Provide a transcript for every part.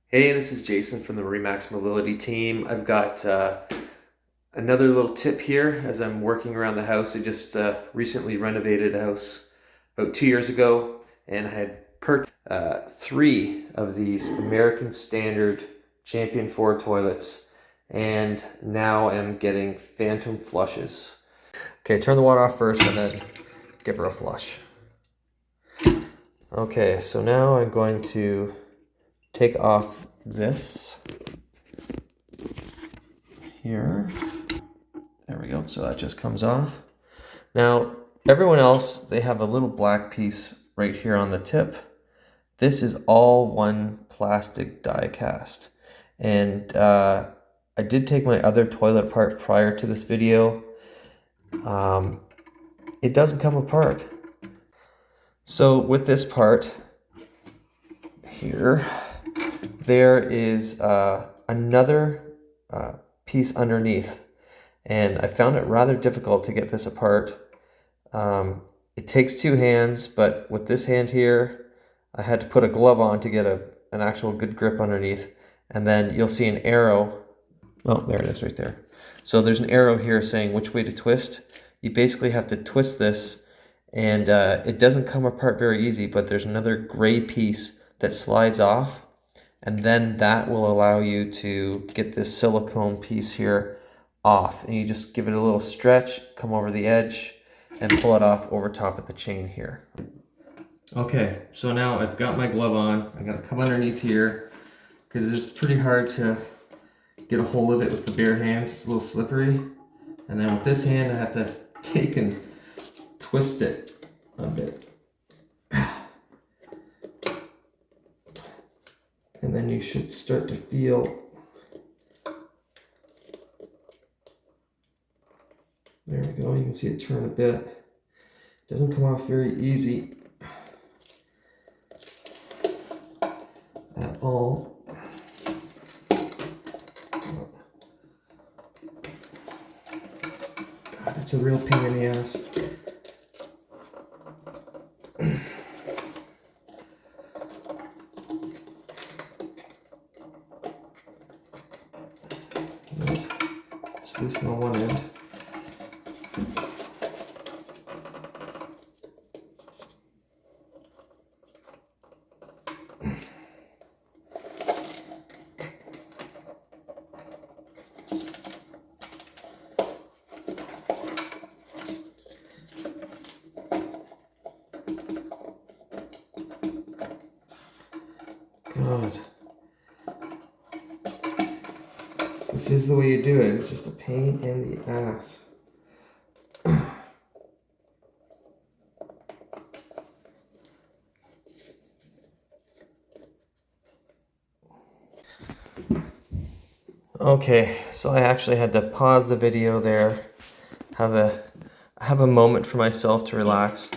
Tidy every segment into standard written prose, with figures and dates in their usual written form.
Hey, this is Jason from the Remax Mobility team. I've got another little tip here as I'm working around the house. I just recently renovated a house about 2 years ago, and I had purchased three of these American Standard Champion 4 toilets, and now I'm getting phantom flushes. Okay, turn the water off first and then give her a flush. Okay, so now I'm going to take off this here. There we go. So that just comes off. Now, everyone else, they have a little black piece right here on the tip. This is all one plastic die cast. And I did take my other toilet apart prior to this video. It doesn't come apart. So with this part here, there is another piece underneath. And I found it rather difficult to get this apart. It takes two hands, but with this hand here, I had to put a glove on to get an actual good grip underneath. And then you'll see an arrow. Oh, there it is right there. So there's an arrow here saying which way to twist. You basically have to twist this, and it doesn't come apart very easy, but there's another gray piece that slides off, and then that will allow you to get this silicone piece here off. And you just give it a little stretch, come over the edge, and pull it off over top of the chain here. Okay, so now I've got my glove on. I gotta come underneath here because it's pretty hard to get a hold of it with the bare hands. It's a little slippery. And then with this hand, I have to take and twist it a bit. And then you should start to feel there we go. You can see it turn a bit. It doesn't come off very easy at all. God, it's a real pain in the ass. Just loosen on one end. God. This is the way you do it. It's just a pain in the ass. Okay, so I actually had to pause the video there, have a moment for myself to relax.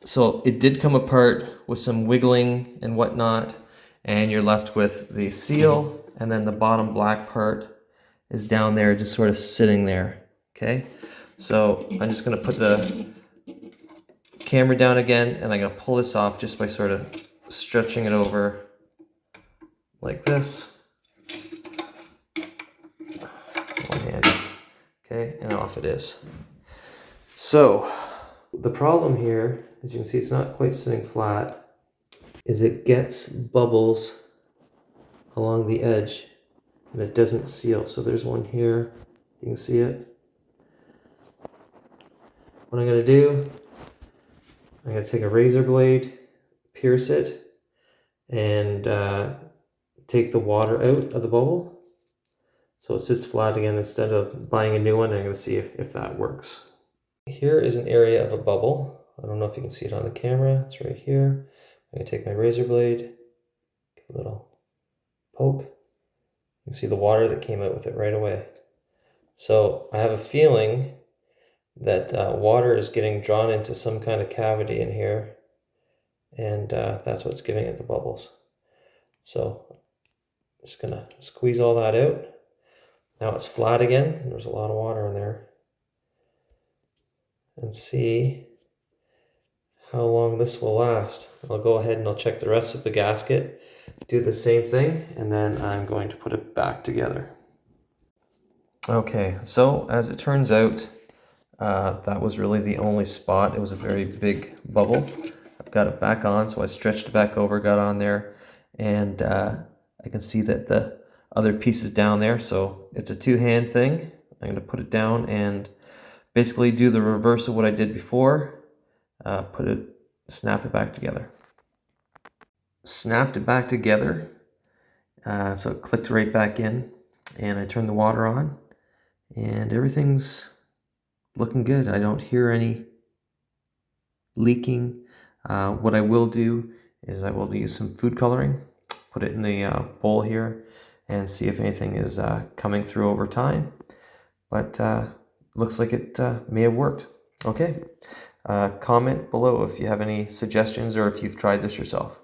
So it did come apart with some wiggling and whatnot, and you're left with the seal, and then the bottom black part is down there, just sort of sitting there. Okay, so I'm just gonna put the camera down again, and I'm gonna pull this off just by sort of stretching it over like this. One hand. Okay, and off it is. So the problem here, as you can see, it's not quite sitting flat, is it gets bubbles along the edge and it doesn't seal. So there's one here, you can see it. What I'm gonna do, I'm gonna take a razor blade, pierce it, and take the water out of the bubble so it sits flat again instead of buying a new one. I'm gonna see if that works. Here is an area of a bubble. I don't know if you can see it on the camera. It's right here. I'm going to take my razor blade, give a little poke. You can see the water that came out with it right away. So I have a feeling that water is getting drawn into some kind of cavity in here, and that's what's giving it the bubbles. So I'm just going to squeeze all that out. Now it's flat again. There's a lot of water in there. And see how long this will last. I'll go ahead and I'll check the rest of the gasket. do the same thing, and then I'm going to put it back together. Okay, so as it turns out, that was really the only spot. It was a very big bubble. I've got it back on, so I stretched it back over, got on there, and I can see that the other piece is down there, so it's a two-hand thing. I'm going to put it down and basically do the reverse of what I did before. Snap it back together. Snapped it back together, so it clicked right back in, and I turned the water on, and everything's looking good. I don't hear any leaking. What I will do is I will use some food coloring, put it in the bowl here, and see if anything is coming through over time. But looks like it may have worked. Okay, comment below if you have any suggestions or if you've tried this yourself.